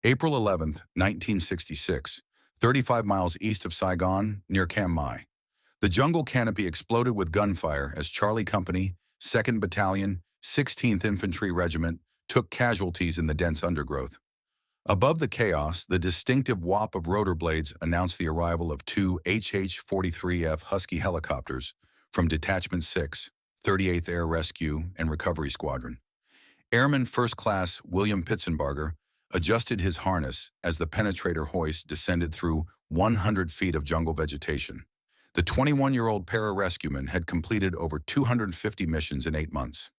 April 11th, 1966, 35 miles east of Saigon, near Cam Mai. The jungle canopy exploded with gunfire as Charlie Company, 2nd Battalion, 16th Infantry Regiment took casualties in the dense undergrowth. Above the chaos, the distinctive whop of rotor blades announced the arrival of two HH-43F Husky helicopters from Detachment 6, 38th Air Rescue and Recovery Squadron. Airman First Class William Pitsenbarger adjusted his harness as the penetrator hoist descended through 100 feet of jungle vegetation. The 21-year-old para-rescueman had completed over 250 missions in 8 months.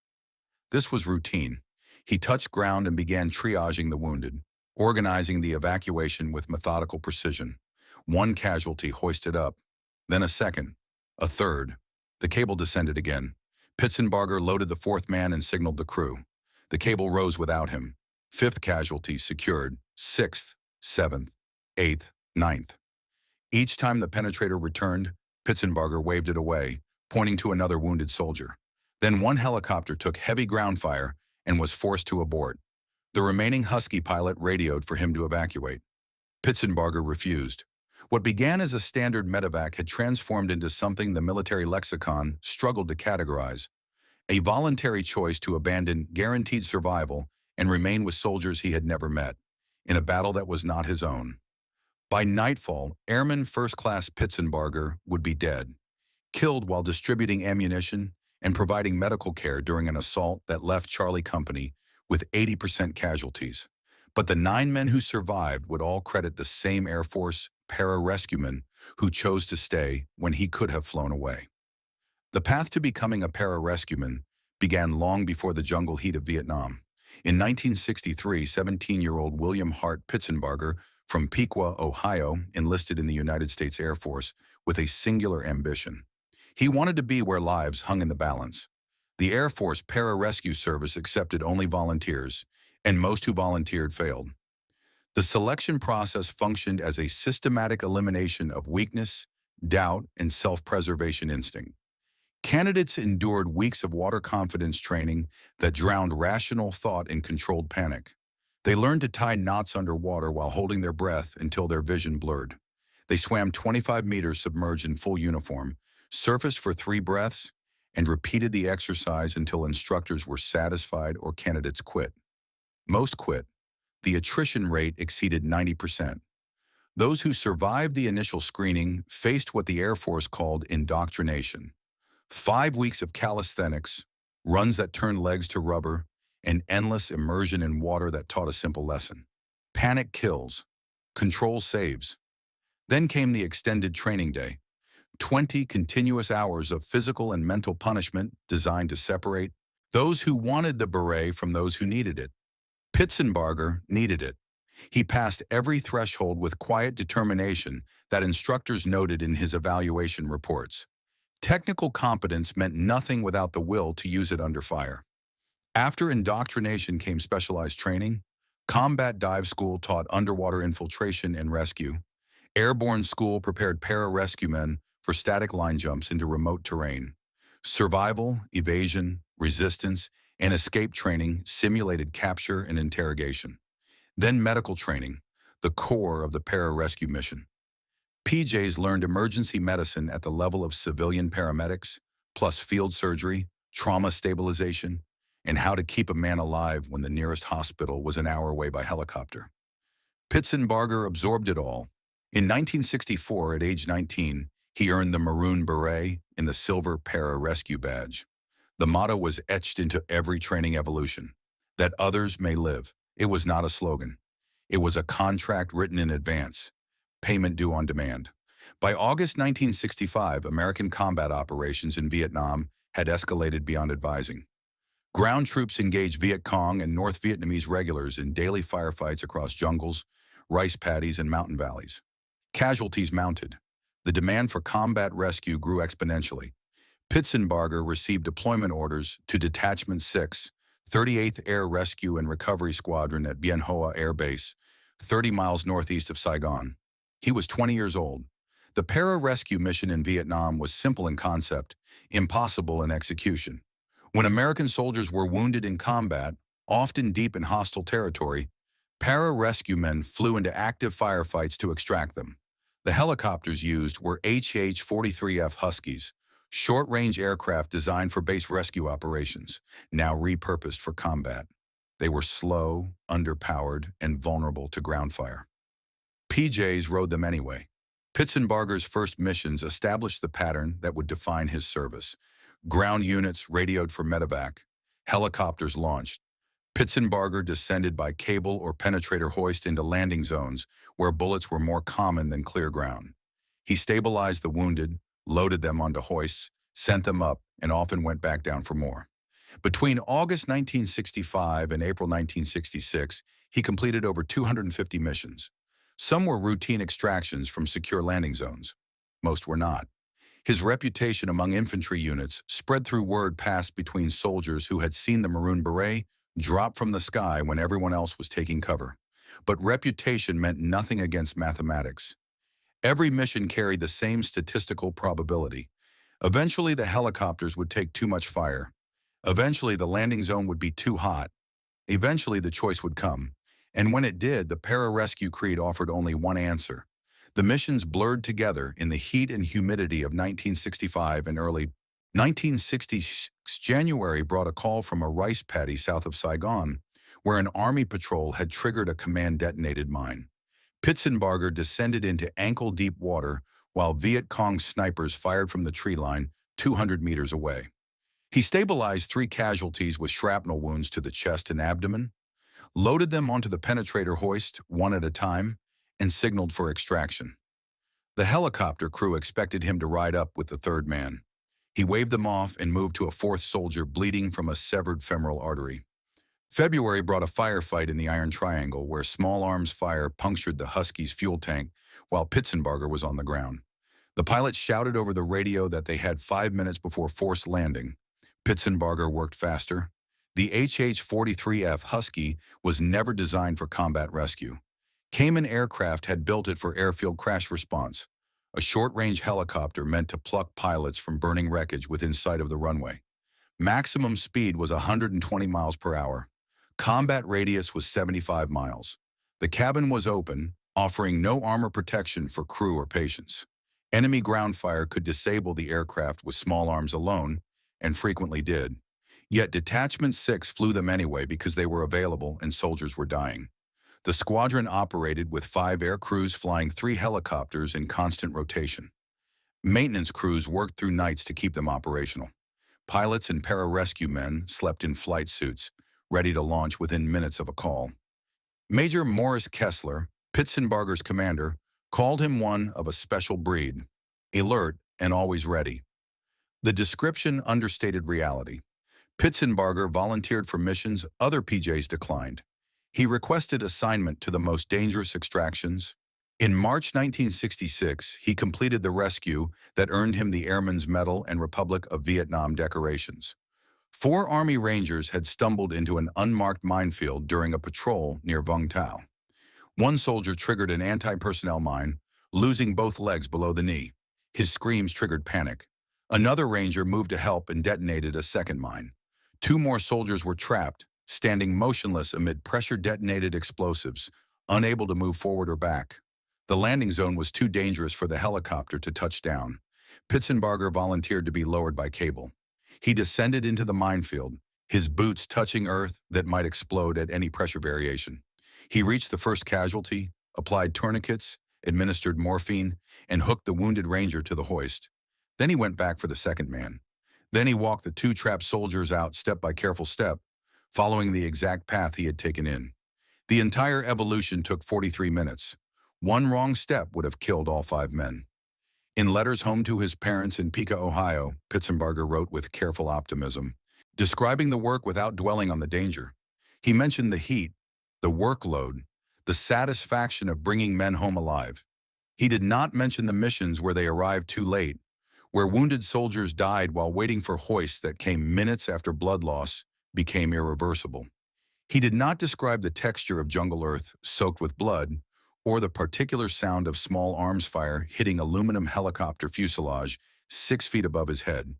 This was routine. He touched ground and began triaging the wounded, organizing the evacuation with methodical precision. One casualty hoisted up, then a second, a third. The cable descended again. Pitsenbarger loaded the fourth man and signaled the crew. The cable rose without him. Fifth casualty secured, sixth, seventh, eighth, ninth. Each time the penetrator returned, Pitsenbarger waved it away, pointing to another wounded soldier. Then one helicopter took heavy ground fire and was forced to abort. The remaining Husky pilot radioed for him to evacuate. Pitsenbarger refused. What began as a standard medevac had transformed into something the military lexicon struggled to categorize: a voluntary choice to abandon guaranteed survival and remain with soldiers he had never met, in a battle that was not his own. By nightfall, Airman First Class Pitsenbarger would be dead, killed while distributing ammunition and providing medical care during an assault that left Charlie Company with 80% casualties. But the 9 men who survived would all credit the same Air Force para-rescueman who chose to stay when he could have flown away. The path to becoming a para-rescueman began long before the jungle heat of Vietnam. In 1963, 17-year-old William Hart Pitsenbarger from Piqua, Ohio, enlisted in the United States Air Force with a singular ambition. He wanted to be where lives hung in the balance. The Air Force Para-Rescue Service accepted only volunteers, and most who volunteered failed. The selection process functioned as a systematic elimination of weakness, doubt, and self-preservation instinct. Candidates endured weeks of water confidence training that drowned rational thought in controlled panic. They learned to tie knots underwater while holding their breath until their vision blurred. They swam 25 meters submerged in full uniform, surfaced for 3 breaths, and repeated the exercise until instructors were satisfied or candidates quit. Most quit. The attrition rate exceeded 90%. Those who survived the initial screening faced what the Air Force called indoctrination. 5 weeks of calisthenics, runs that turned legs to rubber, and endless immersion in water that taught a simple lesson. Panic kills. Control saves. Then came the extended training day. 20 continuous hours of physical and mental punishment designed to separate those who wanted the beret from those who needed it. Pitsenbarger needed it. He passed every threshold with quiet determination that instructors noted in his evaluation reports. Technical competence meant nothing without the will to use it under fire. After indoctrination came specialized training. Combat Dive School taught underwater infiltration and rescue. Airborne School prepared para-rescuemen for static line jumps into remote terrain. Survival, evasion, resistance, and escape training simulated capture and interrogation. Then medical training, the core of the para-rescue mission. PJs learned emergency medicine at the level of civilian paramedics, plus field surgery, trauma stabilization, and how to keep a man alive when the nearest hospital was an hour away by helicopter. Pitsenbarger absorbed it all. In 1964, at age 19, he earned the Maroon Beret and the Silver Para-Rescue Badge. The motto was etched into every training evolution: that others may live. It was not a slogan. It was a contract written in advance, payment due on demand. By August 1965, American combat operations in Vietnam had escalated beyond advising. Ground troops engaged Viet Cong and North Vietnamese regulars in daily firefights across jungles, rice paddies, and mountain valleys. Casualties mounted. The demand for combat rescue grew exponentially. Pitsenbarger received deployment orders to Detachment 6, 38th Air Rescue and Recovery Squadron at Bien Hoa Air Base, 30 miles northeast of Saigon. He was 20 years old. The para-rescue mission in Vietnam was simple in concept, impossible in execution. When American soldiers were wounded in combat, often deep in hostile territory, Para-rescue men flew into active firefights to extract them. The helicopters used were HH-43F Huskies, short-range aircraft designed for base rescue operations, now repurposed for combat. They were slow, underpowered, and vulnerable to ground fire. PJs rode them anyway. Pitsenbarger's first missions established the pattern that would define his service. Ground units radioed for medevac. Helicopters launched. Pitsenbarger descended by cable or penetrator hoist into landing zones where bullets were more common than clear ground. He stabilized the wounded, loaded them onto hoists, sent them up, and often went back down for more. Between August 1965 and April 1966, he completed over 250 missions. Some were routine extractions from secure landing zones. Most were not. His reputation among infantry units spread through word passed between soldiers who had seen the Maroon Beret drop from the sky when everyone else was taking cover. But reputation meant nothing against mathematics. Every mission carried the same statistical probability. Eventually, the helicopters would take too much fire. Eventually, the landing zone would be too hot. Eventually, the choice would come. And when it did, the pararescue creed offered only one answer. The missions blurred together in the heat and humidity of 1965 and early 1966. January brought a call from a rice paddy south of Saigon, where an army patrol had triggered a command-detonated mine. Pitsenbarger descended into ankle-deep water while Viet Cong snipers fired from the tree line 200 meters away. He stabilized 3 casualties with shrapnel wounds to the chest and abdomen, loaded them onto the penetrator hoist one at a time, and signaled for extraction. The helicopter crew expected him to ride up with the third man. He waved them off and moved to a 4th soldier bleeding from a severed femoral artery. February brought a firefight in the Iron Triangle where small arms fire punctured the Husky's fuel tank while Pitsenbarger was on the ground. The pilots shouted over the radio that they had 5 minutes before forced landing. Pitsenbarger worked faster. The HH-43F Husky was never designed for combat rescue. Cayman Aircraft had built it for airfield crash response, a short-range helicopter meant to pluck pilots from burning wreckage within sight of the runway. Maximum speed was 120 miles per hour. Combat radius was 75 miles. The cabin was open, offering no armor protection for crew or patients. Enemy ground fire could disable the aircraft with small arms alone, and frequently did. Yet Detachment 6 flew them anyway because they were available and soldiers were dying. The squadron operated with 5 air crews flying 3 helicopters in constant rotation. Maintenance crews worked through nights to keep them operational. Pilots and pararescue men slept in flight suits, ready to launch within minutes of a call. Major Morris Kessler, Pitsenbarger's commander, called him one of a special breed, alert and always ready. The description understated reality. Pitsenbarger volunteered for missions other PJs declined. He requested assignment to the most dangerous extractions. In March 1966, he completed the rescue that earned him the Airman's Medal and Republic of Vietnam decorations. 4 Army Rangers had stumbled into an unmarked minefield during a patrol near Vung Tau. One soldier triggered an anti-personnel mine, losing both legs below the knee. His screams triggered panic. Another Ranger moved to help and detonated a second mine. 2 more soldiers were trapped, standing motionless amid pressure-detonated explosives, unable to move forward or back. The landing zone was too dangerous for the helicopter to touch down. Pitsenbarger volunteered to be lowered by cable. He descended into the minefield, his boots touching earth that might explode at any pressure variation. He reached the first casualty, applied tourniquets, administered morphine, and hooked the wounded Ranger to the hoist. Then he went back for the second man. Then he walked the 2 trapped soldiers out step by careful step, following the exact path he had taken in. The entire evolution took 43 minutes. One wrong step would have killed all 5 men. In letters home to his parents in Piqua, Ohio, Pitsenbarger wrote with careful optimism, describing the work without dwelling on the danger. He mentioned the heat, the workload, the satisfaction of bringing men home alive. He did not mention the missions where they arrived too late, where wounded soldiers died while waiting for hoists that came minutes after blood loss became irreversible. He did not describe the texture of jungle earth soaked with blood, or the particular sound of small arms fire hitting aluminum helicopter fuselage 6 feet above his head.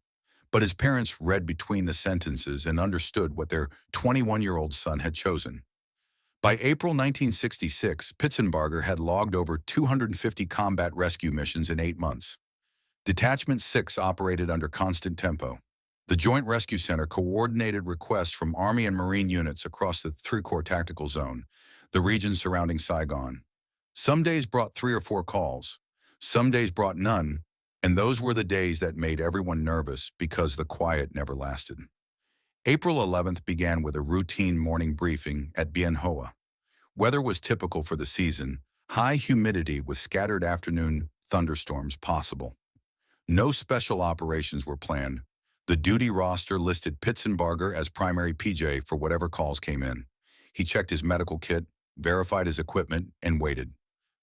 But his parents read between the sentences and understood what their 21-year-old son had chosen. By April 1966, Pitsenbarger had logged over 250 combat rescue missions in 8 months. Detachment 6 operated under constant tempo. The Joint Rescue Center coordinated requests from Army and Marine units across the Three-Corps Tactical Zone, the region surrounding Saigon. Some days brought 3 or 4 calls. Some days brought none, and those were the days that made everyone nervous because the quiet never lasted. April 11th began with a routine morning briefing at Bien Hoa. Weather was typical for the season, high humidity with scattered afternoon thunderstorms possible. No special operations were planned. The duty roster listed Pitsenbarger as primary PJ for whatever calls came in. He checked his medical kit, verified his equipment, and waited.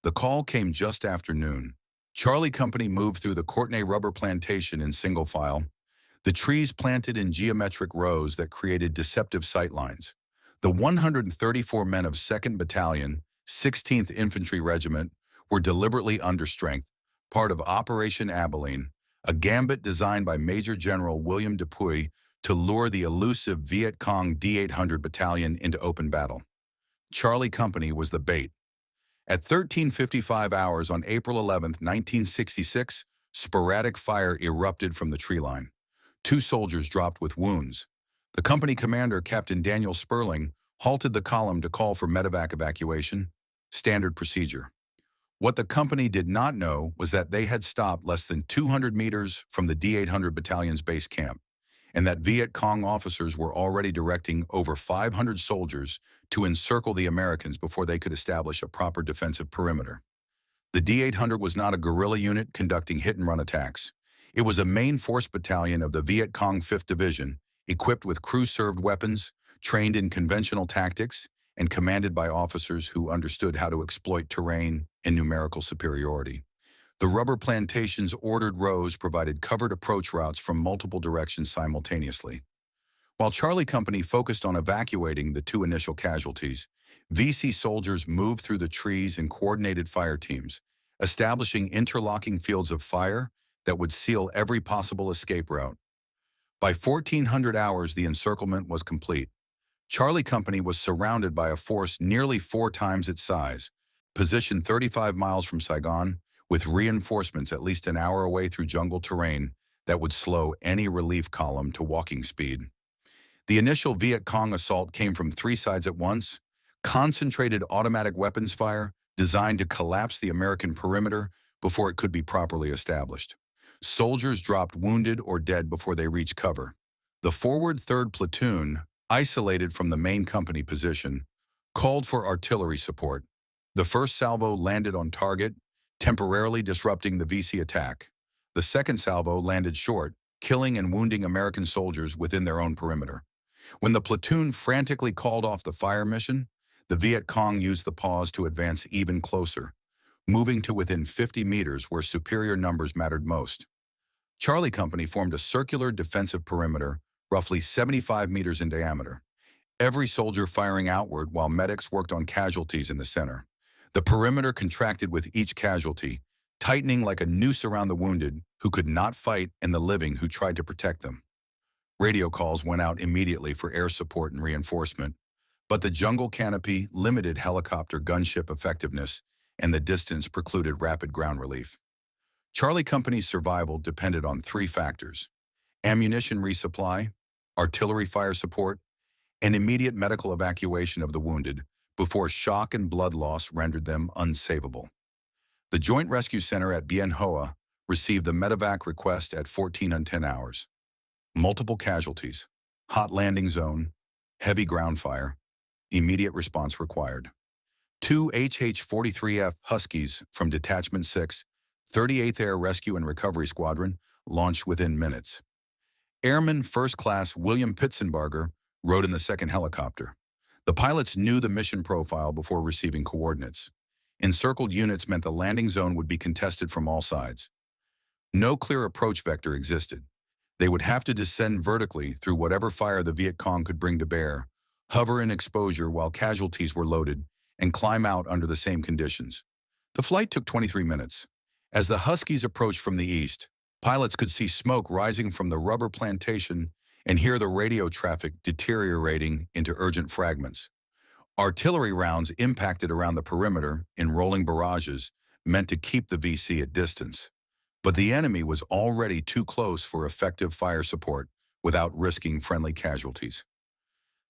The call came just after noon. Charlie Company moved through the Courtenay rubber plantation in single file, the trees planted in geometric rows that created deceptive sightlines. The 134 men of 2nd Battalion, 16th Infantry Regiment were deliberately understrength, part of Operation Abilene, a gambit designed by Major General William Dupuy to lure the elusive Viet Cong D-800 Battalion into open battle. Charlie Company was the bait. At 13:55 hours on April 11, 1966, sporadic fire erupted from the tree line. 2 soldiers dropped with wounds. The company commander, Captain Daniel Sperling, halted the column to call for medevac evacuation, standard procedure. What the company did not know was that they had stopped less than 200 meters from the D-800 Battalion's base camp, and that Viet Cong officers were already directing over 500 soldiers to encircle the Americans before they could establish a proper defensive perimeter. The D-800 was not a guerrilla unit conducting hit-and-run attacks. It was a main force battalion of the Viet Cong 5th Division, equipped with crew-served weapons, trained in conventional tactics, and commanded by officers who understood how to exploit terrain and numerical superiority. The rubber plantation's ordered rows provided covered approach routes from multiple directions simultaneously. While Charlie Company focused on evacuating the 2 initial casualties, VC soldiers moved through the trees in coordinated fire teams, establishing interlocking fields of fire that would seal every possible escape route. By 1400 hours, the encirclement was complete. Charlie Company was surrounded by a force nearly 4 times its size, positioned 35 miles from Saigon, with reinforcements at least an hour away through jungle terrain that would slow any relief column to walking speed. The initial Viet Cong assault came from 3 sides at once: concentrated automatic weapons fire designed to collapse the American perimeter before it could be properly established. Soldiers dropped wounded or dead before they reached cover. The forward 3rd Platoon, isolated from the main company position, called for artillery support. The first salvo landed on target, temporarily disrupting the VC attack. The second salvo landed short, killing and wounding American soldiers within their own perimeter. When the platoon frantically called off the fire mission, the Viet Cong used the pause to advance even closer, moving to within 50 meters where superior numbers mattered most. Charlie Company formed a circular defensive perimeter, roughly 75 meters in diameter, every soldier firing outward while medics worked on casualties in the center. The perimeter contracted with each casualty, tightening like a noose around the wounded who could not fight and the living who tried to protect them. Radio calls went out immediately for air support and reinforcement, but the jungle canopy limited helicopter gunship effectiveness and the distance precluded rapid ground relief. Charlie Company's survival depended on 3 factors: ammunition resupply, artillery fire support, and immediate medical evacuation of the wounded before shock and blood loss rendered them unsavable. The Joint Rescue Center at Bien Hoa received the medevac request at 14:10 hours. Multiple casualties, hot landing zone, heavy ground fire, immediate response required. 2 HH-43F Huskies from Detachment 6, 38th Air Rescue and Recovery Squadron launched within minutes. Airman First Class William Pitsenbarger rode in the second helicopter. The pilots knew the mission profile before receiving coordinates. Encircled units meant the landing zone would be contested from all sides. No clear approach vector existed. They would have to descend vertically through whatever fire the Viet Cong could bring to bear, hover in exposure while casualties were loaded, and climb out under the same conditions. The flight took 23 minutes. As the Huskies approached from the east, pilots could see smoke rising from the rubber plantation and hear the radio traffic deteriorating into urgent fragments. Artillery rounds impacted around the perimeter in rolling barrages meant to keep the VC at distance. But the enemy was already too close for effective fire support without risking friendly casualties.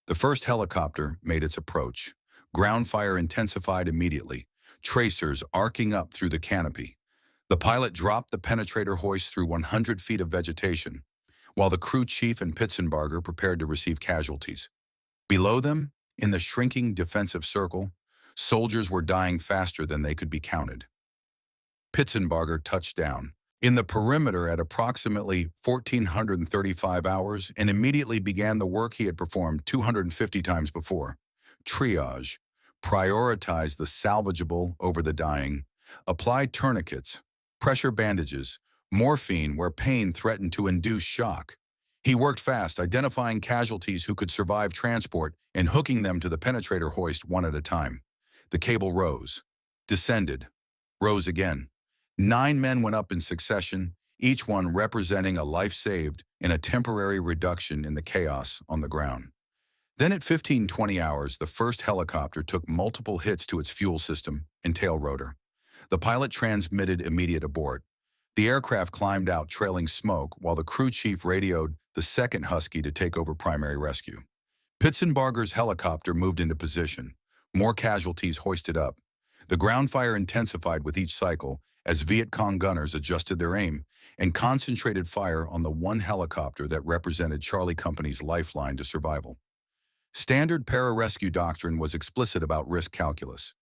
The first helicopter made its approach. Ground fire intensified immediately, tracers arcing up through the canopy. The pilot dropped the penetrator hoist through 100 feet of vegetation, while the crew chief and Pitsenbarger prepared to receive casualties. Below them, in the shrinking defensive circle, soldiers were dying faster than they could be counted. Pitsenbarger touched down in the perimeter at approximately 1,435 hours and immediately began the work he had performed 250 times before. Triage, prioritize the salvageable over the dying, apply tourniquets, pressure bandages, morphine where pain threatened to induce shock. He worked fast, identifying casualties who could survive transport and hooking them to the penetrator hoist one at a time. The cable rose, descended, rose again. 9 men went up in succession, each one representing a life saved and a temporary reduction in the chaos on the ground. Then at 15:20 hours, the first helicopter took multiple hits to its fuel system and tail rotor. The pilot transmitted immediate abort. The aircraft climbed out trailing smoke while the crew chief radioed the second Husky to take over primary rescue. Pitsenbarger's helicopter moved into position. More casualties hoisted up. The ground fire intensified with each cycle as Viet Cong gunners adjusted their aim and concentrated fire on the one helicopter that represented Charlie Company's lifeline to survival. Standard pararescue doctrine was explicit about risk calculus.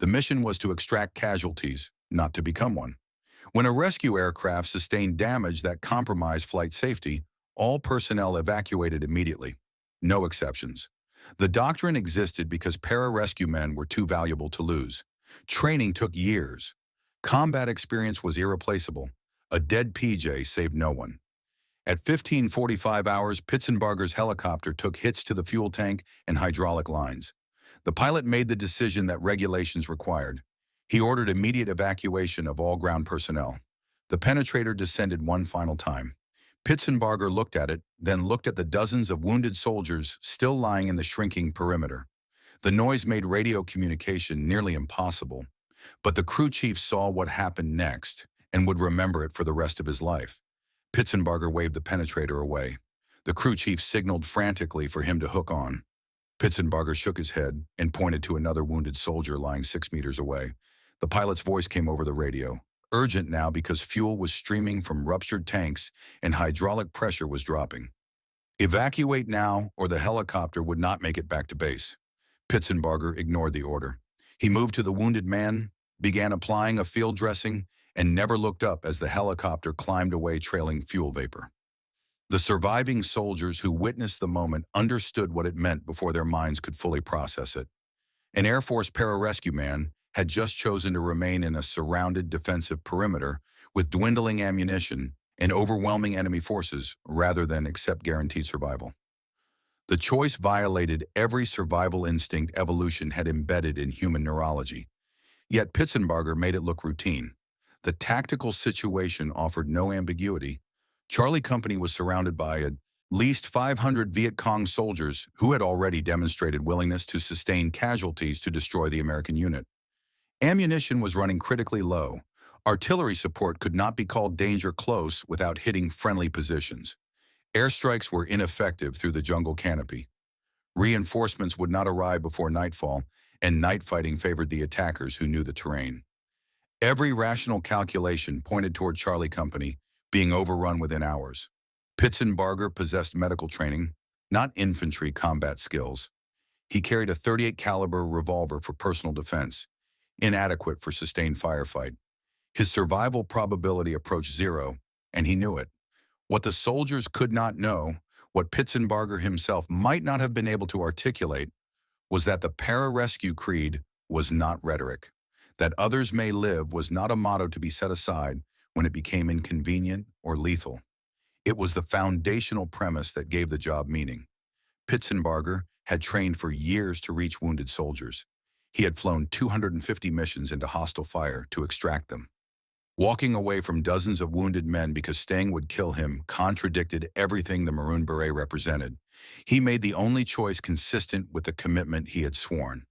The mission was to extract casualties, not to become one. When a rescue aircraft sustained damage that compromised flight safety, all personnel evacuated immediately. No exceptions. The doctrine existed because pararescue men were too valuable to lose. Training took years. Combat experience was irreplaceable. A dead PJ saved no one. At 15:45 hours, Pitsenbarger's helicopter took hits to the fuel tank and hydraulic lines. The pilot made the decision that regulations required. He ordered immediate evacuation of all ground personnel. The penetrator descended one final time. Pitsenbarger looked at it, then looked at the dozens of wounded soldiers still lying in the shrinking perimeter. The noise made radio communication nearly impossible, but the crew chief saw what happened next and would remember it for the rest of his life. Pitsenbarger waved the penetrator away. The crew chief signaled frantically for him to hook on. Pitsenbarger shook his head and pointed to another wounded soldier lying 6 meters away. The pilot's voice came over the radio, urgent now because fuel was streaming from ruptured tanks and hydraulic pressure was dropping. Evacuate now or the helicopter would not make it back to base. Pitsenbarger ignored the order. He moved to the wounded man, began applying a field dressing, and never looked up as the helicopter climbed away trailing fuel vapor. The surviving soldiers who witnessed the moment understood what it meant before their minds could fully process it. An Air Force pararescue man had just chosen to remain in a surrounded defensive perimeter with dwindling ammunition and overwhelming enemy forces rather than accept guaranteed survival. The choice violated every survival instinct evolution had embedded in human neurology. Yet Pitsenbarger made it look routine. The tactical situation offered no ambiguity. Charlie Company was surrounded by at least 500 Viet Cong soldiers who had already demonstrated willingness to sustain casualties to destroy the American unit. Ammunition was running critically low. Artillery support could not be called danger close without hitting friendly positions. Airstrikes were ineffective through the jungle canopy. Reinforcements would not arrive before nightfall, and night fighting favored the attackers who knew the terrain. Every rational calculation pointed toward Charlie Company being overrun within hours. Pitsenbarger possessed medical training, not infantry combat skills. He carried a .38 caliber revolver for personal defense, inadequate for sustained firefight. His survival probability approached zero, and he knew it. What the soldiers could not know, what Pitsenbarger himself might not have been able to articulate, was that the pararescue creed was not rhetoric. That others may live was not a motto to be set aside when it became inconvenient or lethal. It was the foundational premise that gave the job meaning. Pitsenbarger had trained for years to reach wounded soldiers. He had flown 250 missions into hostile fire to extract them. Walking away from dozens of wounded men because staying would kill him contradicted everything the Maroon Beret represented. He made the only choice consistent with the commitment he had sworn.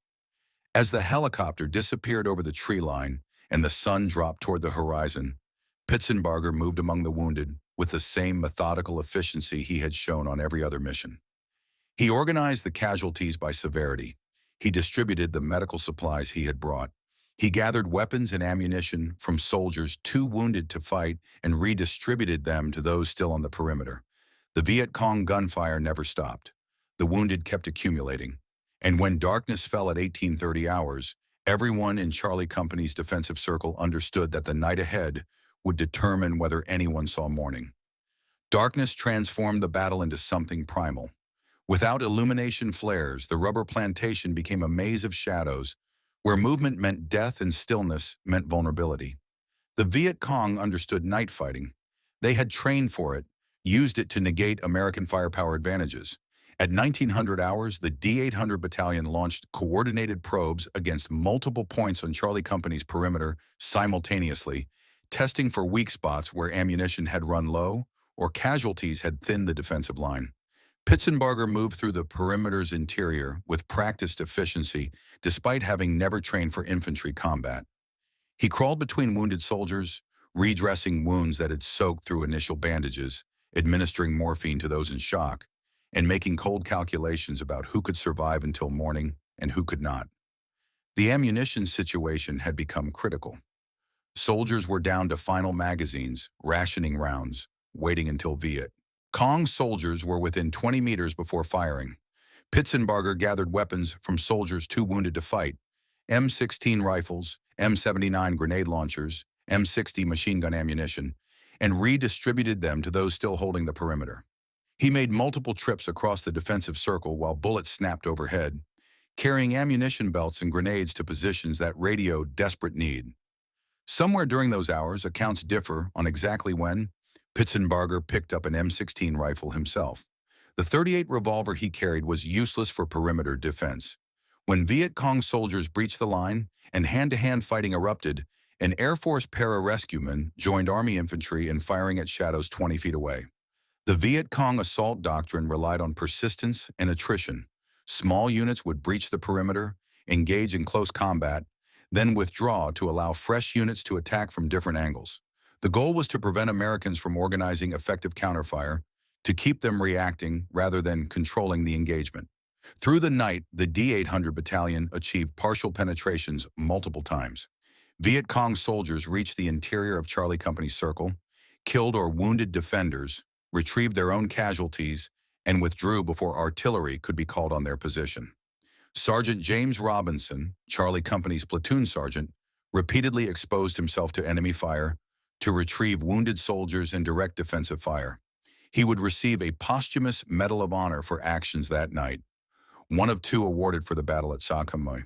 As the helicopter disappeared over the tree line and the sun dropped toward the horizon, Pitsenbarger moved among the wounded with the same methodical efficiency he had shown on every other mission. He organized the casualties by severity. He distributed the medical supplies he had brought. He gathered weapons and ammunition from soldiers too wounded to fight and redistributed them to those still on the perimeter. The Viet Cong gunfire never stopped. The wounded kept accumulating. And when darkness fell at 1830 hours, everyone in Charlie Company's defensive circle understood that the night ahead would determine whether anyone saw morning. Darkness transformed the battle into something primal. Without illumination flares, the rubber plantation became a maze of shadows, where movement meant death and stillness meant vulnerability. The Viet Cong understood night fighting. They had trained for it, used it to negate American firepower advantages. At 1900 hours, the D-800 Battalion launched coordinated probes against multiple points on Charlie Company's perimeter simultaneously, testing for weak spots where ammunition had run low or casualties had thinned the defensive line. Pitsenbarger moved through the perimeter's interior with practiced efficiency, despite having never trained for infantry combat. He crawled between wounded soldiers, redressing wounds that had soaked through initial bandages, administering morphine to those in shock, and making cold calculations about who could survive until morning and who could not. The ammunition situation had become critical. Soldiers were down to final magazines, rationing rounds, waiting until Viet Cong soldiers were within 20 meters before firing. Pitsenbarger gathered weapons from soldiers too wounded to fight: M16 rifles, M79 grenade launchers, M60 machine gun ammunition, and redistributed them to those still holding the perimeter. He made multiple trips across the defensive circle while bullets snapped overhead, carrying ammunition belts and grenades to positions that radioed desperate need. Somewhere during those hours, accounts differ on exactly when, Pitsenbarger picked up an M16 rifle himself. The .38 revolver he carried was useless for perimeter defense. When Viet Cong soldiers breached the line and hand-to-hand fighting erupted, an Air Force pararescueman joined Army infantry in firing at shadows 20 feet away. The Viet Cong assault doctrine relied on persistence and attrition. Small units would breach the perimeter, engage in close combat, then withdraw to allow fresh units to attack from different angles. The goal was to prevent Americans from organizing effective counterfire, to keep them reacting rather than controlling the engagement. Through the night, the D-800 Battalion achieved partial penetrations multiple times. Viet Cong soldiers reached the interior of Charlie Company's circle, killed or wounded defenders, retrieved their own casualties, and withdrew before artillery could be called on their position. Sergeant James Robinson, Charlie Company's platoon sergeant, repeatedly exposed himself to enemy fire to retrieve wounded soldiers and direct defensive fire. He would receive a posthumous Medal of Honor for actions that night, one of two awarded for the battle at Sakamoi.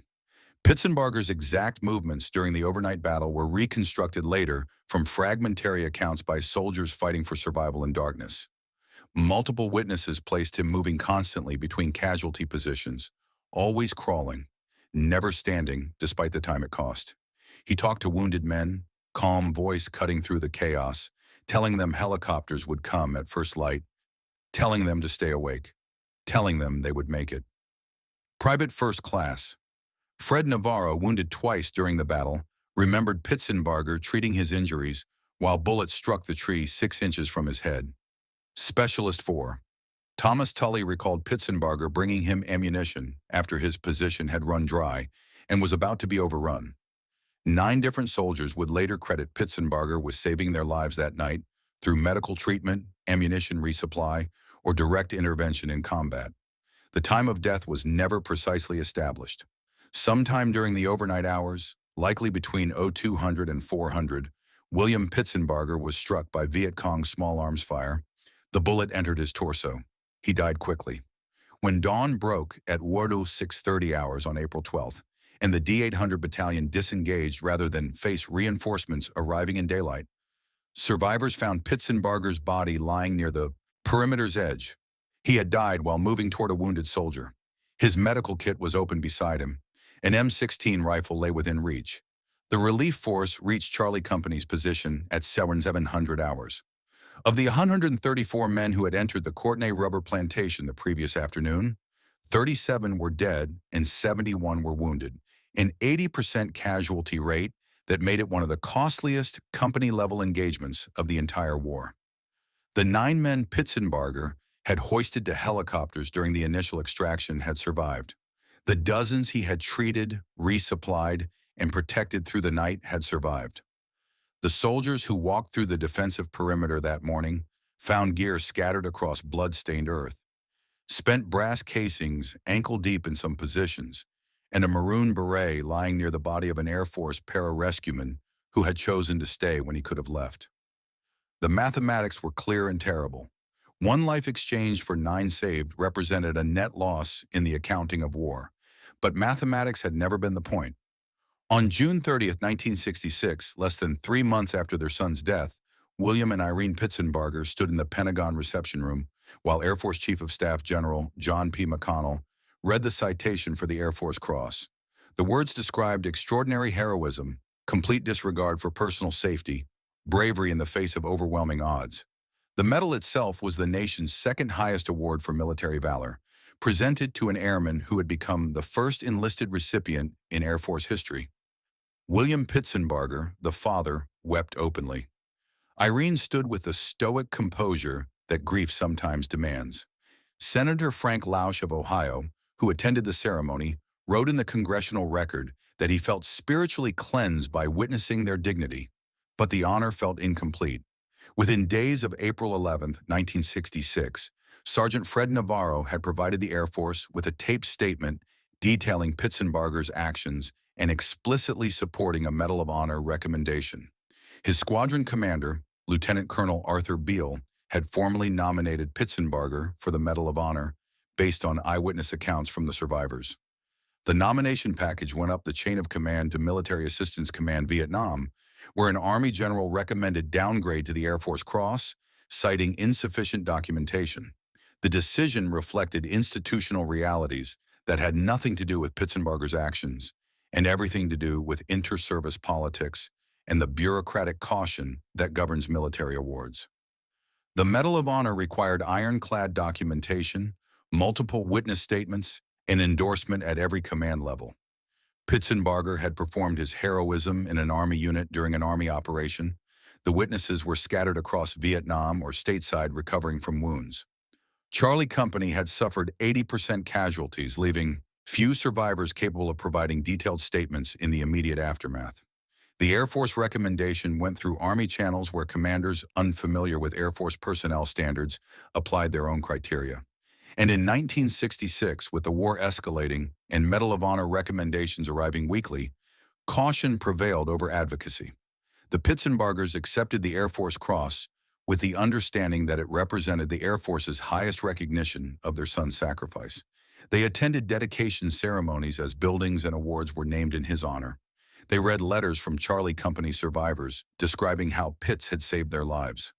Pitsenbarger's exact movements during the overnight battle were reconstructed later from fragmentary accounts by soldiers fighting for survival in darkness. Multiple witnesses placed him moving constantly between casualty positions, always crawling, never standing despite the time it cost. He talked to wounded men, calm voice cutting through the chaos, telling them helicopters would come at first light, telling them to stay awake, telling them they would make it. Private First Class Fred Navarro, wounded twice during the battle, remembered Pitsenbarger treating his injuries while bullets struck the tree 6 inches from his head. Specialist 4 Thomas Tully recalled Pitsenbarger bringing him ammunition after his position had run dry and was about to be overrun. 9 different soldiers would later credit Pitsenbarger with saving their lives that night through medical treatment, ammunition resupply, or direct intervention in combat. The time of death was never precisely established. Sometime during the overnight hours, likely between 0200 and 400, William Pitsenbarger was struck by Viet Cong small arms fire. The bullet entered his torso. He died quickly. When dawn broke at Wardo 6:30 hours on April 12th, and the D-800 Battalion disengaged rather than face reinforcements arriving in daylight, survivors found Pitsenbarger's body lying near the perimeter's edge. He had died while moving toward a wounded soldier. His medical kit was open beside him. An M16 rifle lay within reach. The relief force reached Charlie Company's position at 700 hours. Of the 134 men who had entered the Courtenay rubber plantation the previous afternoon, 37 were dead and 71 were wounded, an 80% casualty rate that made it one of the costliest company-level engagements of the entire war. The 9 men Pitsenbarger had hoisted to helicopters during the initial extraction had survived. The dozens he had treated, resupplied, and protected through the night had survived. The soldiers who walked through the defensive perimeter that morning found gear scattered across blood-stained earth, spent brass casings ankle-deep in some positions, and a maroon beret lying near the body of an Air Force pararescueman who had chosen to stay when he could have left. The mathematics were clear and terrible. 1 life exchanged for 9 saved represented a net loss in the accounting of war, but mathematics had never been the point. On June 30th, 1966, less than 3 months after their son's death, William and Irene Pitsenbarger stood in the Pentagon reception room while Air Force Chief of Staff General John P. McConnell read the citation for the Air Force Cross. The words described extraordinary heroism, complete disregard for personal safety, bravery in the face of overwhelming odds. The medal itself was the nation's second highest award for military valor, presented to an airman who had become the first enlisted recipient in Air Force history. William Pitsenbarger, the father, wept openly. Irene stood with the stoic composure that grief sometimes demands. Senator Frank Lausch of Ohio, who attended the ceremony, wrote in the Congressional Record that he felt spiritually cleansed by witnessing their dignity, but the honor felt incomplete. Within days of April 11, 1966, Sergeant Fred Navarro had provided the Air Force with a taped statement detailing Pitsenbarger's actions and explicitly supporting a Medal of Honor recommendation. His squadron commander, Lieutenant Colonel Arthur Beale, had formally nominated Pitsenbarger for the Medal of Honor based on eyewitness accounts from the survivors. The nomination package went up the chain of command to Military Assistance Command Vietnam, where an Army general recommended downgrade to the Air Force Cross, citing insufficient documentation. The decision reflected institutional realities that had nothing to do with Pitsenbarger's actions and everything to do with inter-service politics and the bureaucratic caution that governs military awards. The Medal of Honor required ironclad documentation, multiple witness statements, and endorsement at every command level. Pitsenbarger had performed his heroism in an Army unit during an Army operation. The witnesses were scattered across Vietnam or stateside recovering from wounds. Charlie Company had suffered 80% casualties, leaving few survivors capable of providing detailed statements in the immediate aftermath. The Air Force recommendation went through Army channels where commanders unfamiliar with Air Force personnel standards applied their own criteria. And in 1966, with the war escalating and Medal of Honor recommendations arriving weekly, caution prevailed over advocacy. The Pitsenbargers accepted the Air Force Cross with the understanding that it represented the Air Force's highest recognition of their son's sacrifice. They attended dedication ceremonies as buildings and awards were named in his honor. They read letters from Charlie Company survivors describing how Pitts had saved their lives.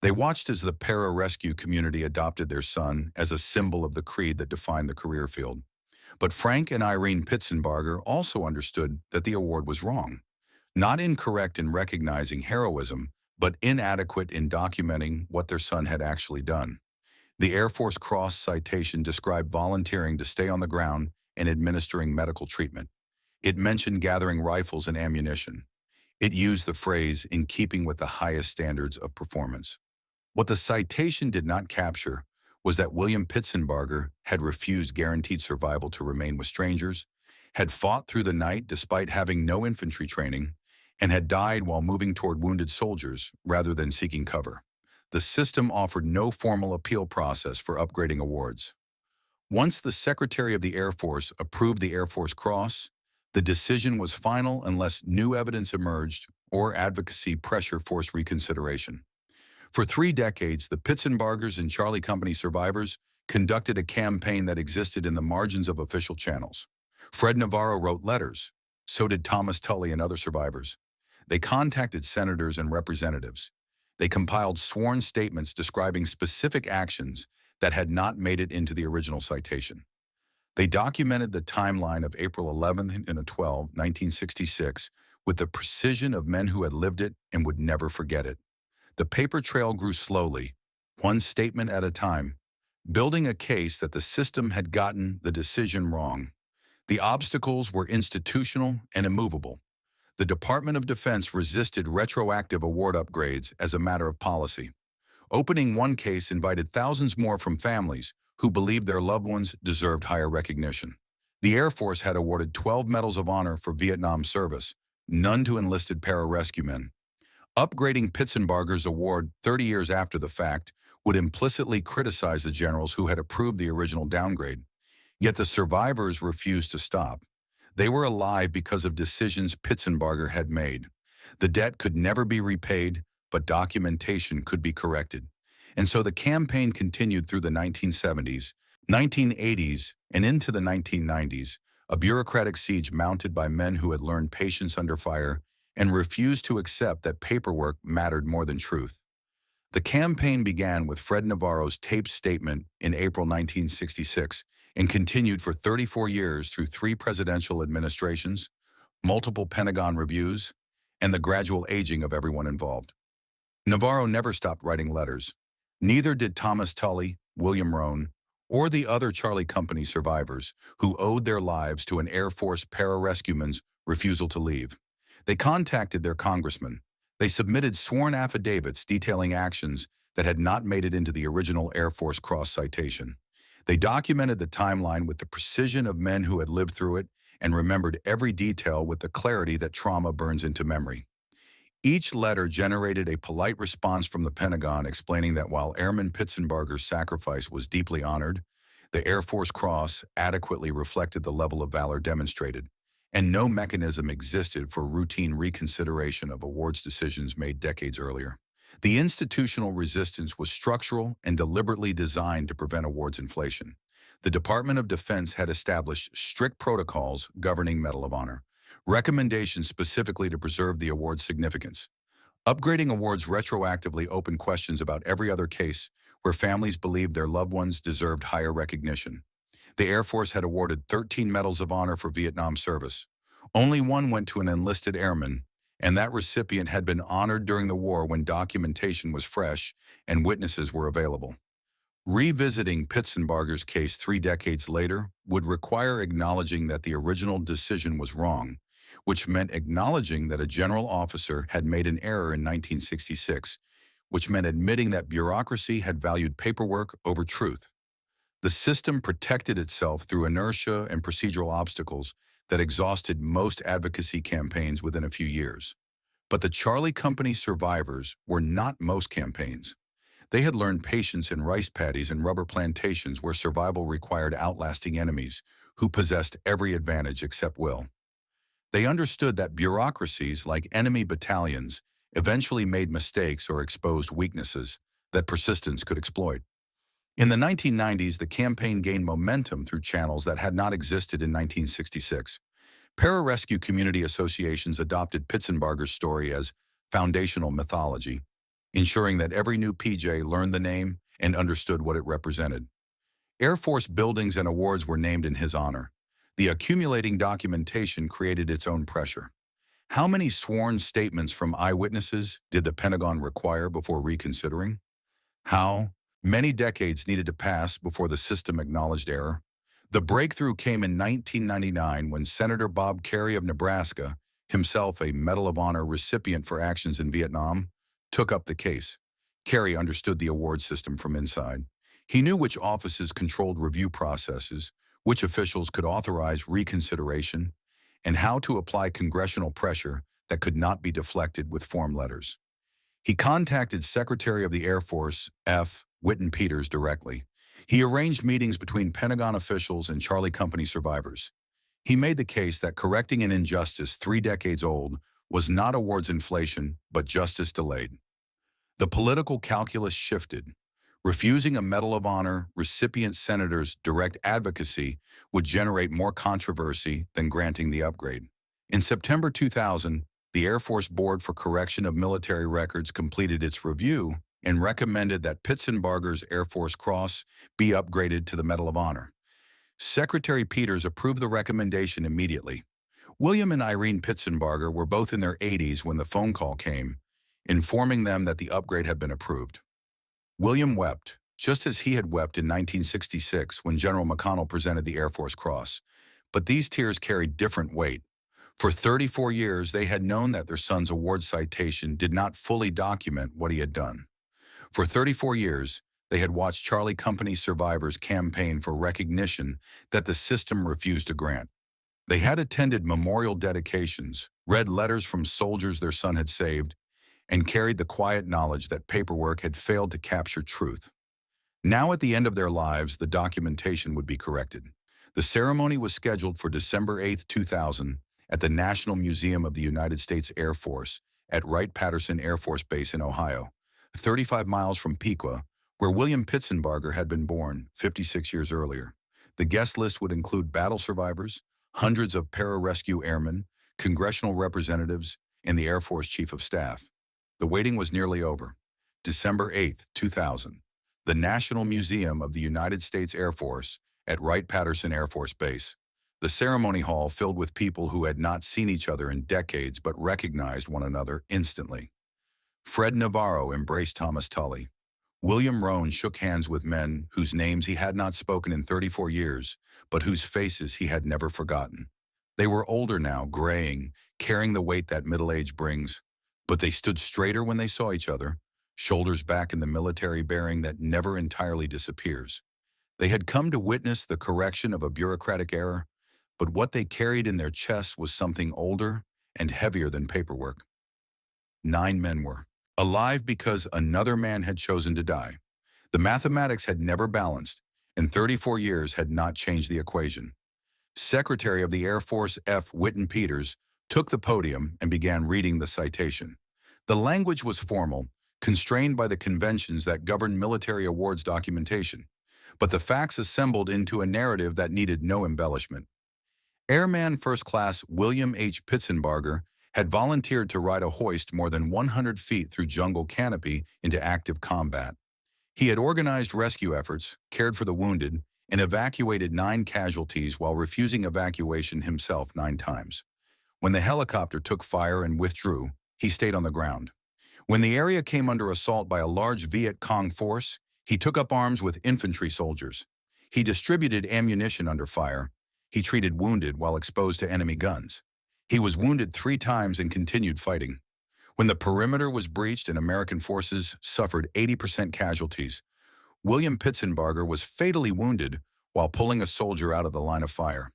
They watched as the para-rescue community adopted their son as a symbol of the creed that defined the career field. But Frank and Irene Pitsenbarger also understood that the award was wrong. Not incorrect in recognizing heroism, but inadequate in documenting what their son had actually done. The Air Force Cross citation described volunteering to stay on the ground and administering medical treatment. It mentioned gathering rifles and ammunition. It used the phrase, "in keeping with the highest standards of performance." What the citation did not capture was that William Pitsenbarger had refused guaranteed survival to remain with strangers, had fought through the night despite having no infantry training, and had died while moving toward wounded soldiers rather than seeking cover. The system offered no formal appeal process for upgrading awards. Once the Secretary of the Air Force approved the Air Force Cross, the decision was final unless new evidence emerged or advocacy pressure forced reconsideration. For 3 decades, the Pitsenbargers and Charlie Company survivors conducted a campaign that existed in the margins of official channels. Fred Navarro wrote letters. So did Thomas Tully and other survivors. They contacted senators and representatives. They compiled sworn statements describing specific actions that had not made it into the original citation. They documented the timeline of April 11th and 12th, 1966, with the precision of men who had lived it and would never forget it. The paper trail grew slowly, one statement at a time, building a case that the system had gotten the decision wrong. The obstacles were institutional and immovable. The Department of Defense resisted retroactive award upgrades as a matter of policy. Opening one case invited thousands more from families who believed their loved ones deserved higher recognition. The Air Force had awarded 12 Medals of Honor for Vietnam service, none to enlisted pararescue men. Upgrading Pitsenbarger's award 30 years after the fact would implicitly criticize the generals who had approved the original downgrade. Yet the survivors refused to stop. They were alive because of decisions Pitsenbarger had made. The debt could never be repaid, but documentation could be corrected. And so the campaign continued through the 1970s, 1980s, and into the 1990s, a bureaucratic siege mounted by men who had learned patience under fire and refused to accept that paperwork mattered more than truth. The campaign began with Fred Navarro's taped statement in April 1966 and continued for 34 years through 3 presidential administrations, multiple Pentagon reviews, and the gradual aging of everyone involved. Navarro never stopped writing letters. Neither did Thomas Tully, William Rohn, or the other Charlie Company survivors who owed their lives to an Air Force pararescueman's refusal to leave. They contacted their congressman. They submitted sworn affidavits detailing actions that had not made it into the original Air Force Cross citation. They documented the timeline with the precision of men who had lived through it and remembered every detail with the clarity that trauma burns into memory. Each letter generated a polite response from the Pentagon explaining that while Airman Pitsenbarger's sacrifice was deeply honored, the Air Force Cross adequately reflected the level of valor demonstrated, and no mechanism existed for routine reconsideration of awards decisions made decades earlier. The institutional resistance was structural and deliberately designed to prevent awards inflation. The Department of Defense had established strict protocols governing Medal of Honor, recommendations specifically to preserve the award's significance. Upgrading awards retroactively opened questions about every other case where families believed their loved ones deserved higher recognition. The Air Force had awarded 13 Medals of Honor for Vietnam service. Only one went to an enlisted airman, and that recipient had been honored during the war when documentation was fresh and witnesses were available. Revisiting Pitsenbarger's case 3 decades later would require acknowledging that the original decision was wrong, which meant acknowledging that a general officer had made an error in 1966, which meant admitting that bureaucracy had valued paperwork over truth. The system protected itself through inertia and procedural obstacles that exhausted most advocacy campaigns within a few years. But the Charlie Company survivors were not most campaigns. They had learned patience in rice paddies and rubber plantations where survival required outlasting enemies who possessed every advantage except will. They understood that bureaucracies, like enemy battalions, eventually made mistakes or exposed weaknesses that persistence could exploit. In the 1990s, the campaign gained momentum through channels that had not existed in 1966. Pararescue community associations adopted Pitsenbarger's story as foundational mythology, ensuring that every new PJ learned the name and understood what it represented. Air Force buildings and awards were named in his honor. The accumulating documentation created its own pressure. How many sworn statements from eyewitnesses did the Pentagon require before reconsidering? How many decades needed to pass before the system acknowledged error? The breakthrough came in 1999 when Senator Bob Kerrey of Nebraska, himself a Medal of Honor recipient for actions in Vietnam, took up the case. Kerrey understood the award system from inside. He knew which offices controlled review processes, which officials could authorize reconsideration, and how to apply congressional pressure that could not be deflected with form letters. He contacted Secretary of the Air Force, F. Whitten Peters, directly. He arranged meetings between Pentagon officials and Charlie Company survivors. He made the case that correcting an injustice 3 decades old was not awards inflation, but justice delayed. The political calculus shifted. Refusing a Medal of Honor recipient senator's direct advocacy would generate more controversy than granting the upgrade. In September 2000, the Air Force Board for Correction of Military Records completed its review and recommended that Pitsenbarger's Air Force Cross be upgraded to the Medal of Honor. Secretary Peters approved the recommendation immediately. William and Irene Pitsenbarger were both in their 80s when the phone call came, informing them that the upgrade had been approved. William wept, just as he had wept in 1966 when General McConnell presented the Air Force Cross. But these tears carried different weight. For 34 years, they had known that their son's award citation did not fully document what he had done. For 34 years, they had watched Charlie Company survivors campaign for recognition that the system refused to grant. They had attended memorial dedications, read letters from soldiers their son had saved, and carried the quiet knowledge that paperwork had failed to capture truth. Now at the end of their lives, the documentation would be corrected. The ceremony was scheduled for December 8, 2000, at the National Museum of the United States Air Force at Wright-Patterson Air Force Base in Ohio, 35 miles from Piqua, where William Pitsenbarger had been born 56 years earlier. The guest list would include battle survivors, hundreds of pararescue airmen, congressional representatives, and the Air Force Chief of Staff. The waiting was nearly over. December 8, 2000. The National Museum of the United States Air Force at Wright-Patterson Air Force Base. The ceremony hall filled with people who had not seen each other in decades but recognized one another instantly. Fred Navarro embraced Thomas Tully. William Roan shook hands with men whose names he had not spoken in 34 years, but whose faces he had never forgotten. They were older now, graying, carrying the weight that middle age brings, but they stood straighter when they saw each other, shoulders back in the military bearing that never entirely disappears. They had come to witness the correction of a bureaucratic error, but what they carried in their chests was something older and heavier than paperwork. 9 men were alive because another man had chosen to die. The mathematics had never balanced, and 34 years had not changed the equation. Secretary of the Air Force F. Whitten Peters took the podium and began reading the citation. The language was formal, constrained by the conventions that govern military awards documentation, but the facts assembled into a narrative that needed no embellishment. Airman First Class William H. Pitsenbarger had volunteered to ride a hoist more than 100 feet through jungle canopy into active combat. He had organized rescue efforts, cared for the wounded, and evacuated 9 casualties while refusing evacuation himself 9 times. When the helicopter took fire and withdrew, he stayed on the ground. When the area came under assault by a large Viet Cong force, he took up arms with infantry soldiers. He distributed ammunition under fire. He treated wounded while exposed to enemy guns. He was wounded 3 times and continued fighting. When the perimeter was breached and American forces suffered 80% casualties, William Pitsenbarger was fatally wounded while pulling a soldier out of the line of fire.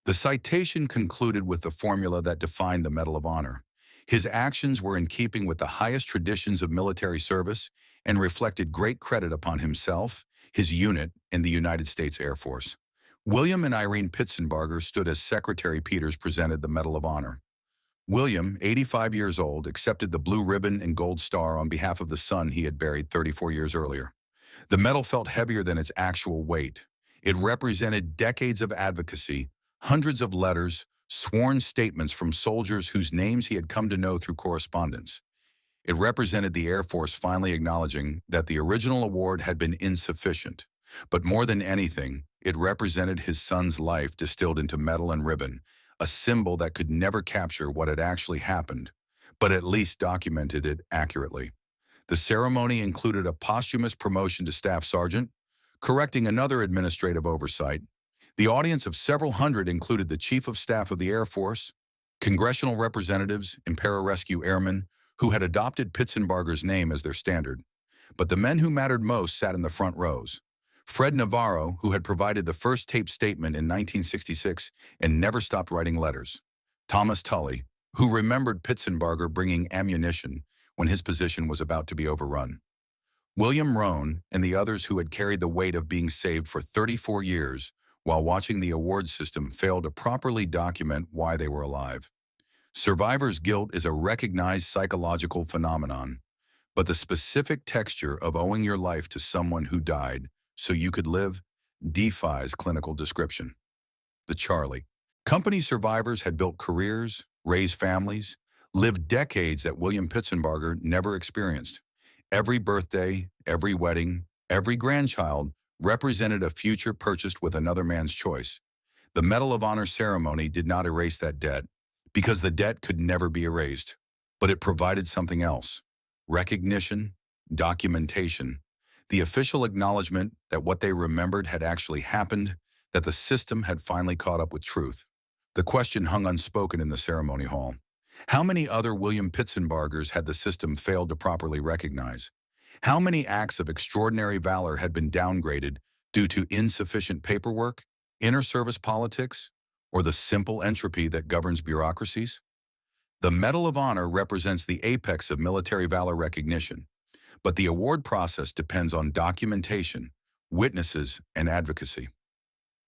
The citation concluded with the formula that defined the Medal of Honor. His actions were in keeping with the highest traditions of military service and reflected great credit upon himself, his unit, and the United States Air Force. William and Irene Pitsenbarger stood as Secretary Peters presented the Medal of Honor. William, 85 years old, accepted the blue ribbon and gold star on behalf of the son he had buried 34 years earlier. The medal felt heavier than its actual weight. It represented decades of advocacy, hundreds of letters, sworn statements from soldiers whose names he had come to know through correspondence. It represented the Air Force finally acknowledging that the original award had been insufficient. But more than anything, it represented his son's life distilled into metal and ribbon, a symbol that could never capture what had actually happened, but at least documented it accurately. The ceremony included a posthumous promotion to Staff Sergeant, correcting another administrative oversight. The audience of several hundred included the Chief of Staff of the Air Force, congressional representatives, and pararescue airmen who had adopted Pitsenbarger's name as their standard. But the men who mattered most sat in the front rows. Fred Navarro, who had provided the first taped statement in 1966 and never stopped writing letters. Thomas Tully, who remembered Pitsenbarger bringing ammunition when his position was about to be overrun. William Roan and the others who had carried the weight of being saved for 34 years while watching the award system fail to properly document why they were alive. Survivor's guilt is a recognized psychological phenomenon, but the specific texture of owing your life to someone who died so you could live defies clinical description. The Charlie Company survivors had built careers, raised families, lived decades that William Pitsenbarger never experienced. Every birthday, every wedding, every grandchild represented a future purchased with another man's choice. The Medal of Honor ceremony did not erase that debt. because the debt could never be erased. But it provided something else: recognition, documentation, the official acknowledgement that what they remembered had actually happened, that the system had finally caught up with truth. The question hung unspoken in the ceremony hall. How many other William Pitsenbargers had the system failed to properly recognize? How many acts of extraordinary valor had been downgraded due to insufficient paperwork, inter-service politics, or the simple entropy that governs bureaucracies? The Medal of Honor represents the apex of military valor recognition, but the award process depends on documentation, witnesses, and advocacy.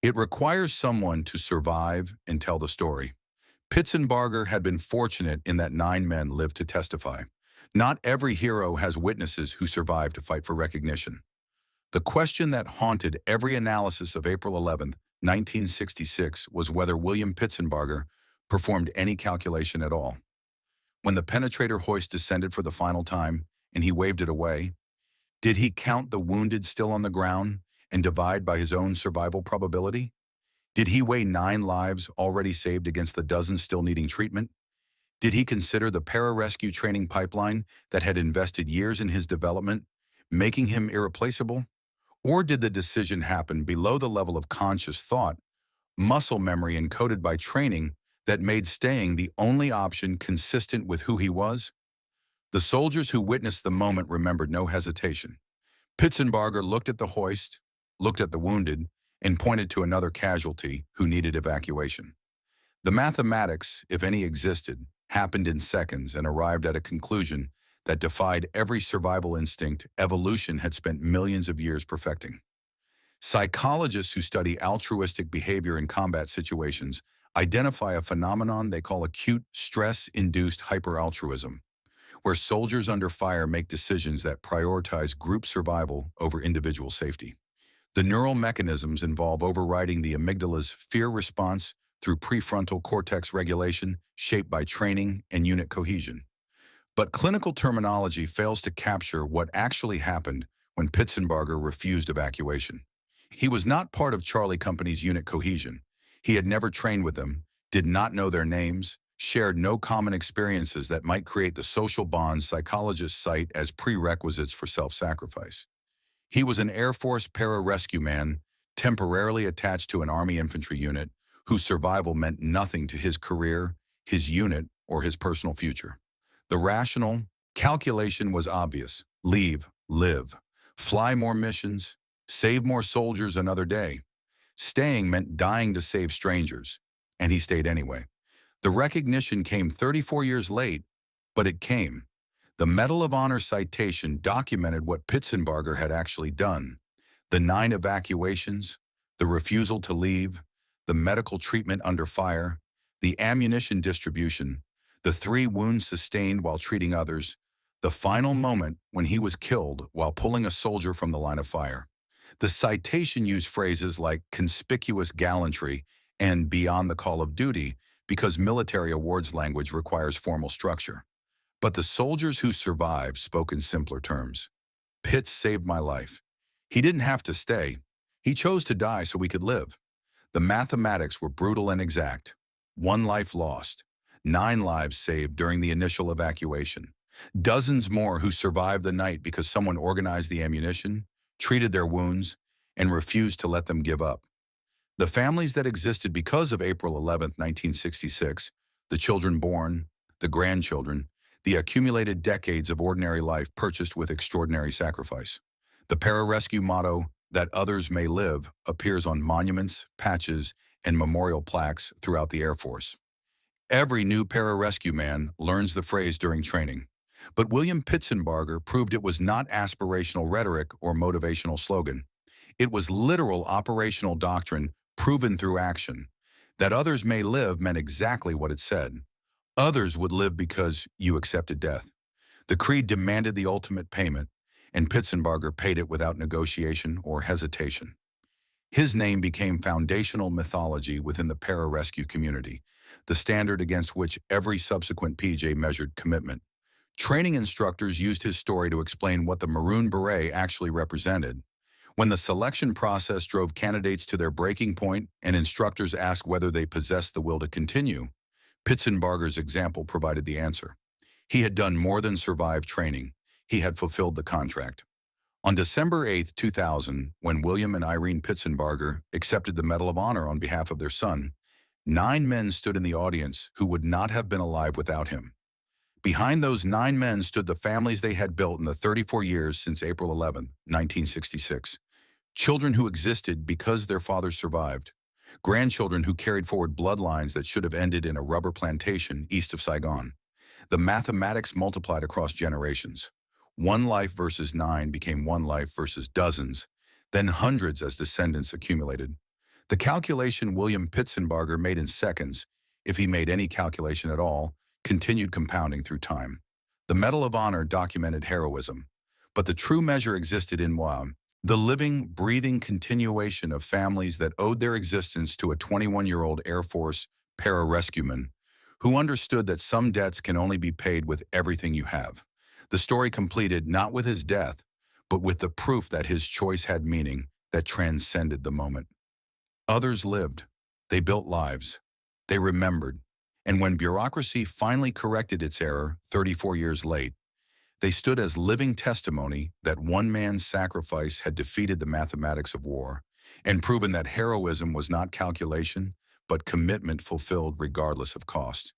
It requires someone to survive and tell the story. Pitsenbarger had been fortunate in that 9 men lived to testify. Not every hero has witnesses who survive to fight for recognition. The question that haunted every analysis of April 11, 1966 was whether William Pitsenbarger performed any calculation at all. When the penetrator hoist descended for the final time and he waved it away, did he count the wounded still on the ground and divide by his own survival probability? Did he weigh 9 lives already saved against the dozens still needing treatment? Did he consider the pararescue training pipeline that had invested years in his development, making him irreplaceable? Or did the decision happen below the level of conscious thought, muscle memory encoded by training that made staying the only option consistent with who he was? The soldiers who witnessed the moment remembered no hesitation. Pitsenbarger looked at the hoist, looked at the wounded, and pointed to another casualty who needed evacuation. The mathematics, if any existed, happened in seconds and arrived at a conclusion that defied every survival instinct evolution had spent millions of years perfecting. Psychologists who study altruistic behavior in combat situations identify a phenomenon they call acute stress-induced hyperaltruism, where soldiers under fire make decisions that prioritize group survival over individual safety. The neural mechanisms involve overriding the amygdala's fear response through prefrontal cortex regulation shaped by training and unit cohesion. But clinical terminology fails to capture what actually happened when Pitsenbarger refused evacuation. He was not part of Charlie Company's unit cohesion. He had never trained with them, did not know their names, shared no common experiences that might create the social bonds psychologists cite as prerequisites for self-sacrifice. He was an Air Force pararescue man, temporarily attached to an Army infantry unit, whose survival meant nothing to his career, his unit, or his personal future. The rational calculation was obvious: leave, live, fly more missions, save more soldiers another day. Staying meant dying to save strangers, and he stayed anyway. The recognition came 34 years late, but it came. The Medal of Honor citation documented what Pitsenbarger had actually done: the 9 evacuations, the refusal to leave, the medical treatment under fire, the ammunition distribution, the 3 wounds sustained while treating others, the final moment when he was killed while pulling a soldier from the line of fire. The citation used phrases like conspicuous gallantry and beyond the call of duty because military awards language requires formal structure. But the soldiers who survived spoke in simpler terms. Pitts saved my life. He didn't have to stay. He chose to die so we could live. The mathematics were brutal and exact. 1 life lost, 9 lives saved during the initial evacuation. Dozens more who survived the night because someone organized the ammunition, treated their wounds, and refused to let them give up. The families that existed because of April 11, 1966, the children born, the grandchildren, the accumulated decades of ordinary life purchased with extraordinary sacrifice. The pararescue motto, "that others may live," appears on monuments, patches, and memorial plaques throughout the Air Force. Every new pararescue man learns the phrase during training. But William Pitsenbarger proved it was not aspirational rhetoric or motivational slogan. It was literal operational doctrine proven through action. That others may live meant exactly what it said. Others would live because you accepted death. The creed demanded the ultimate payment, and Pitsenbarger paid it without negotiation or hesitation. His name became foundational mythology within the pararescue community, the standard against which every subsequent PJ measured commitment. Training instructors used his story to explain what the Maroon Beret actually represented. When the selection process drove candidates to their breaking point and instructors asked whether they possessed the will to continue, Pitsenbarger's example provided the answer. He had done more than survive training. He had fulfilled the contract. On December 8, 2000, when William and Irene Pitsenbarger accepted the Medal of Honor on behalf of their son, 9 men stood in the audience who would not have been alive without him. Behind those 9 men stood the families they had built in the 34 years since April 11, 1966. Children who existed because their fathers survived. Grandchildren who carried forward bloodlines that should have ended in a rubber plantation east of Saigon. The mathematics multiplied across generations. 1 life versus 9 became 1 life versus dozens, then hundreds as descendants accumulated. The calculation William Pitsenbarger made in seconds, if he made any calculation at all, continued compounding through time. The Medal of Honor documented heroism, but the true measure existed in the living, breathing continuation of families that owed their existence to a 21-year-old Air Force pararescueman who understood that some debts can only be paid with everything you have. The story completed not with his death, but with the proof that his choice had meaning that transcended the moment. Others lived. They built lives. They remembered. And when bureaucracy finally corrected its error 34 years late, they stood as living testimony that one man's sacrifice had defeated the mathematics of war and proven that heroism was not calculation, but commitment fulfilled regardless of cost.